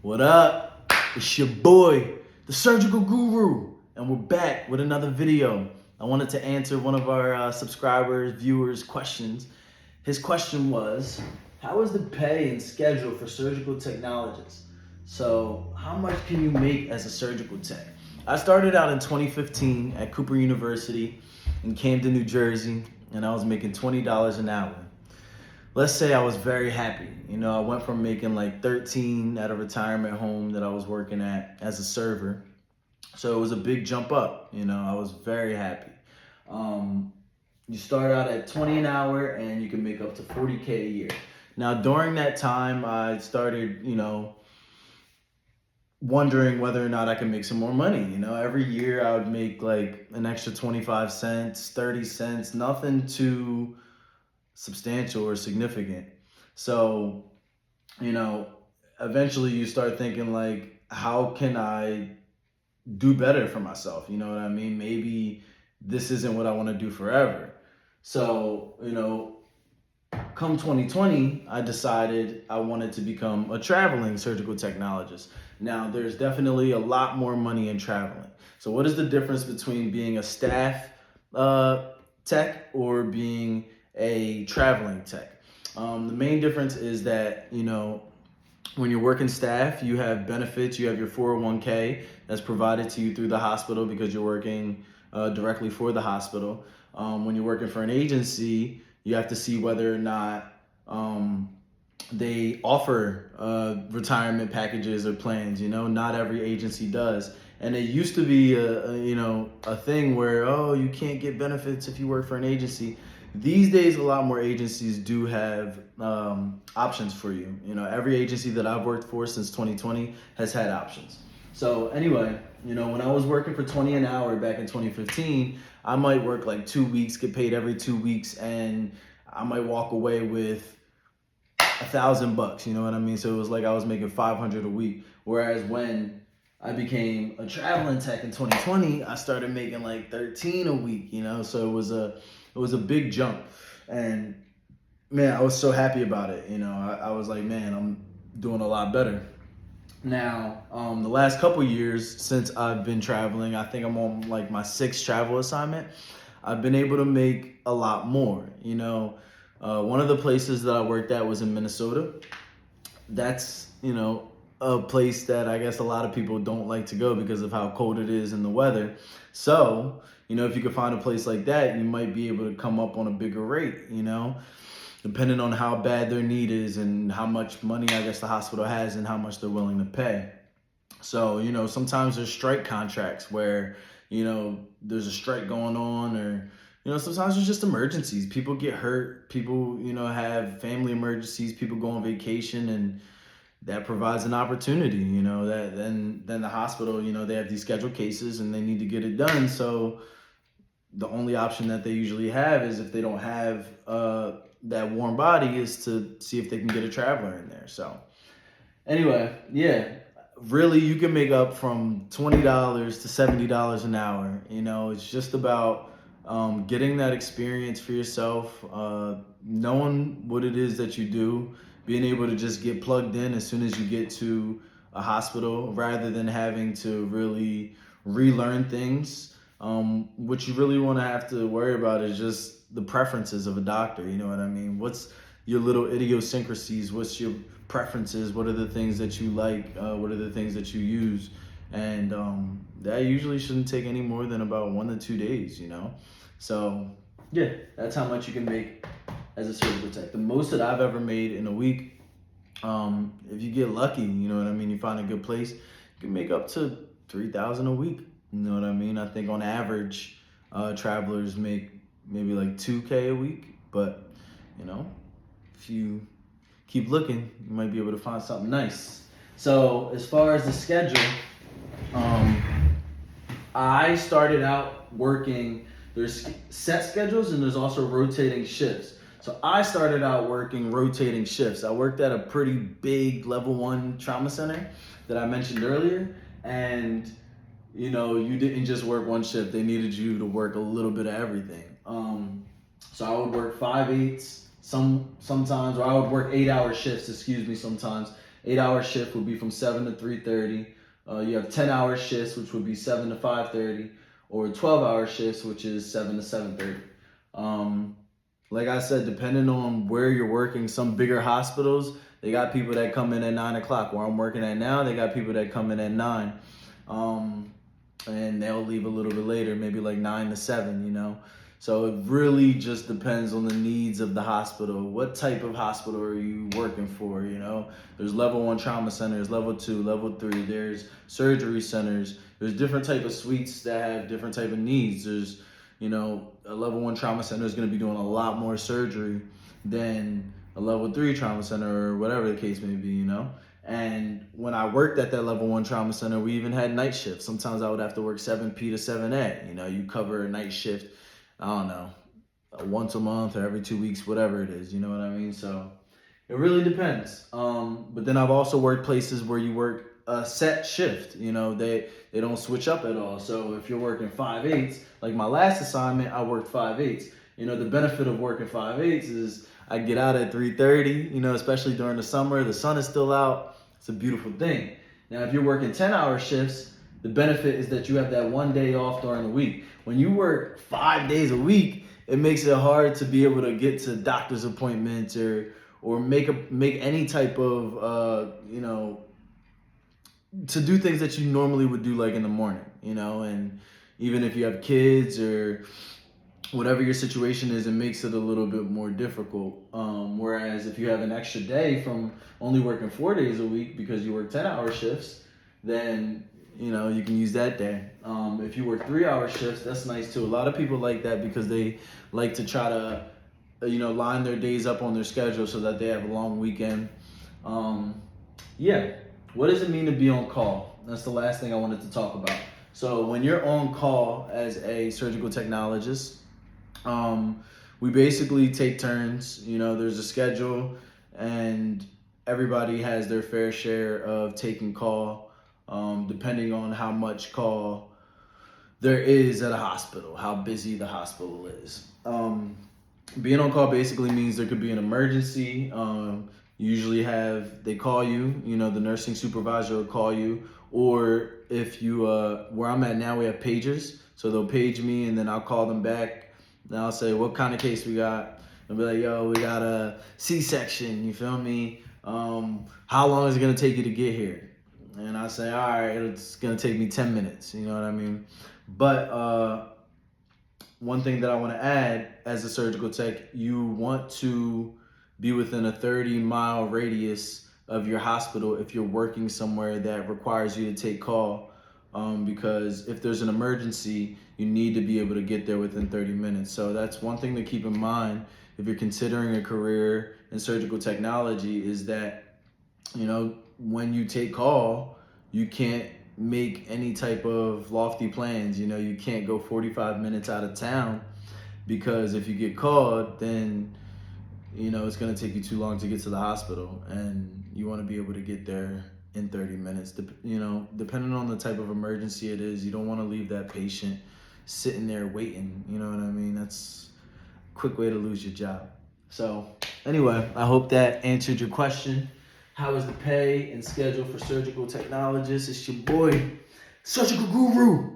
What up? It's your boy, the Surgical Guru, and we're back with another video. I wanted to answer one of our subscribers, viewers' questions. His question was, how is the pay and schedule for surgical technologists? So, how much can you make as a surgical tech? I started out in 2015 at Cooper University in Camden, New Jersey, and I was making $20 an hour. Let's say I was very happy. I went from making like 13 at a retirement home that I was working at as a server. So it was a big jump up. I was very happy. You start out at 20 an hour and you can make up to 40K a year. Now, during that time, I started, wondering whether or not I can make some more money. Every year I would make like an extra 25 cents, 30 cents, nothing too substantial or significant. So, you know, eventually you start thinking like, how can I do better for myself? You know what I mean? Maybe this isn't what I want to do forever. So, come 2020, I decided I wanted to become a traveling surgical technologist. Now, there's definitely a lot more money in traveling. So, what is the difference between being a staff tech or being a traveling tech? The main difference is that, when you're working staff, you have benefits, you have your 401k that's provided to you through the hospital because you're working directly for the hospital. When you're working for an agency, you have to see whether or not they offer retirement packages or plans. Not every agency does. And it used to be a thing where, oh, you can't get benefits if you work for an agency. These days, a lot more agencies do have options for you. Every agency that I've worked for since 2020 has had options. So anyway, when I was working for 20 an hour back in 2015, I might work like 2 weeks, get paid every 2 weeks, and I might walk away with $1,000. You know what I mean? So it was like I was making 500 a week. Whereas when I became a traveling tech in 2020, I started making like 13 a week. So it was a big jump, and man, I was so happy about it. I was like, man, I'm doing a lot better. Now, the last couple years since I've been traveling, I think I'm on like my sixth travel assignment. I've been able to make a lot more. One of the places that I worked at was in Minnesota. That's, a place that I guess a lot of people don't like to go because of how cold it is and the weather. So, if you could find a place like that, you might be able to come up on a bigger rate, depending on how bad their need is and how much money I guess the hospital has and how much they're willing to pay. So, sometimes there's strike contracts where, there's a strike going on, or, sometimes there's just emergencies. People get hurt, people, have family emergencies, people go on vacation, and that provides an opportunity, that then the hospital, they have these scheduled cases and they need to get it done. So the only option that they usually have is, if they don't have that warm body, is to see if they can get a traveler in there. So anyway, yeah, really you can make up from $20 to $70 an hour. It's just about getting that experience for yourself, knowing what it is that you do, being able to just get plugged in as soon as you get to a hospital, rather than having to really relearn things. What you really want to have to worry about is just the preferences of a doctor. You know what I mean? What's your little idiosyncrasies? What's your preferences? What are the things that you like? What are the things that you use? And that usually shouldn't take any more than about 1 to 2 days. So yeah, that's how much you can make as a surgical tech. The most that I've ever made in a week, if you get lucky, you know what I mean, you find a good place, you can make up to 3,000 a week. You know what I mean? I think on average, travelers make maybe like 2K a week. But if you keep looking, you might be able to find something nice. So as far as the schedule, I started out working, there's set schedules and there's also rotating shifts. So I started out working rotating shifts. I worked at a pretty big level 1 trauma center that I mentioned earlier. And, you didn't just work one shift. They needed you to work a little bit of everything. So I would work 5/8 sometimes, or I would work 8-hour shifts, sometimes. 8-hour shift would be from 7 to 3:30. You have 10-hour shifts, which would be 7 to 5:30, or 12-hour shifts, which is 7 to 7:30. Like I said, depending on where you're working, some bigger hospitals, they got people that come in at 9 o'clock. Where I'm working at now, they got people that come in at 9. And they'll leave a little bit later, maybe like 9 to 7, you know? So it really just depends on the needs of the hospital. What type of hospital are you working for, you know? There's level 1 trauma centers, level 2, level 3, there's surgery centers. There's different type of suites that have different type of needs. There's, you know, a level 1 trauma center is gonna be doing a lot more surgery than a level 3 trauma center or whatever the case may be, you know? And when I worked at that level 1 trauma center, we even had night shifts. Sometimes I would have to work 7P to 7A. You know, you cover a night shift, I don't know, once a month or every 2 weeks, whatever it is. You know what I mean? So it really depends. But then I've also worked places where you work a set shift. You know, they don't switch up at all. So if you're working 5/8, like my last assignment, I worked 5/8. You know, the benefit of working 5/8 is I get out at 3:30, you know, especially during the summer, the sun is still out. It's a beautiful thing. Now, if you're working 10-hour shifts, the benefit is that you have that one day off during the week. When you work 5 days a week, it makes it hard to be able to get to doctor's appointments or make any type of, you know, to do things that you normally would do like in the morning, you know, and even if you have kids or whatever your situation is, it makes it a little bit more difficult. Whereas if you have an extra day from only working 4 days a week because you work 10-hour shifts, then you know you can use that day. If you work 3-hour shifts, that's nice too. A lot of people like that because they like to try to, you know, line their days up on their schedule so that they have a long weekend. Yeah. What does it mean to be on call? That's the last thing I wanted to talk about. So when you're on call as a surgical technologist, we basically take turns. You know, there's a schedule and everybody has their fair share of taking call, depending on how much call there is at a hospital, how busy the hospital is. Being on call basically means there could be an emergency. Usually they call you, you know, the nursing supervisor will call you, or if you, where I'm at now, we have pagers. So they'll page me and then I'll call them back. And I'll say, what kind of case we got? They'll be like, yo, we got a C-section, you feel me? How long is it gonna take you to get here? And I say, all right, it's gonna take me 10 minutes, you know what I mean? But one thing that I wanna add, as a surgical tech, you want to be within a 30-mile radius of your hospital if you're working somewhere that requires you to take call. Because if there's an emergency, you need to be able to get there within 30 minutes. So that's one thing to keep in mind if you're considering a career in surgical technology, is that, you know, when you take call, you can't make any type of lofty plans. You know, you can't go 45 minutes out of town, because if you get called, then, you know, it's going to take you too long to get to the hospital, and you want to be able to get there in 30 minutes. You know, depending on the type of emergency it is, you don't want to leave that patient sitting there waiting. You know what I mean? That's a quick way to lose your job. So anyway, I hope that answered your question. How is the pay and schedule for surgical technologists? It's your boy, Surgical Guru.